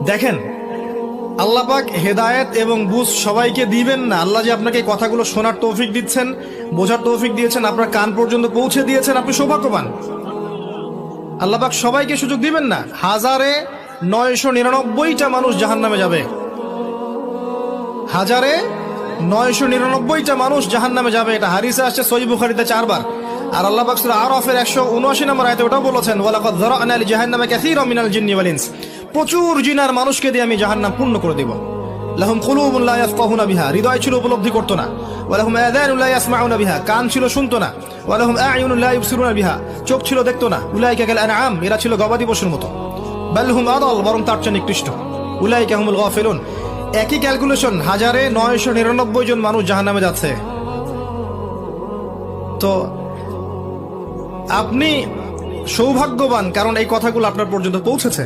দেখেন, আল্লাহ পাক হেদায়েত এবং বুঝ সবাইকে দিবেন না। আল্লাহ যে আপনাকে এই কথাগুলো শোনার তৌফিক দিচ্ছেন, বোঝার তৌফিক দিয়েছেন, আপনার কান পর্যন্ত পৌঁছে দিয়েছেন, আপনি সৌভাগ্যবান। আল্লাহ পাক সবাইকে সুযোগ দিবেন না। 1999টা মানুষ জাহান্নামে যাবে, 1999টা মানুষ জাহান্নামে যাবে। এটা হাদিসে আসছে সহিহ বুখারীতে 4 বার। আর আল্লাহ পাক সূরা আরাফের 179 নম্বর আয়াতে ওটাও বলেছেন, ওয়ালাকাদ যারা'না লিজাহান্নামা কাসীরাম মিনাল জিন্নি ওয়াল ইনস। প্রচুর জিনার মানুষকে দিয়ে আমি জাহান্নাম পূর্ণ করে দেব। লাহুম কুলুবুন লা ইয়াফকাহুনা বিহা, হৃদয় ছিল উপলব্ধি করতো না। ওয়ালাহুম আযানুন লা ইয়াসমাউনা বিহা, কান ছিল শুনতো না। ওয়ালাহুম আ'য়ুনুন লা ইবসিরুনা বিহা, চোখ ছিল দেখতো না। উলাইকা কাল আনআম, এরা ছিল গবাদি পশুর মতো। বাল হুম আদাল, বরং তার চেয়ে নিকৃষ্ট। উলাইকা হুমুল গাফিলুন। একই ক্যালকুলেশন, 1999 জন মানুষ জাহান্নামে যাচ্ছে। তো আপনি সৌভাগ্যবান, কারণ এই কথাগুলো আপনার পর্যন্ত পৌঁছেছে।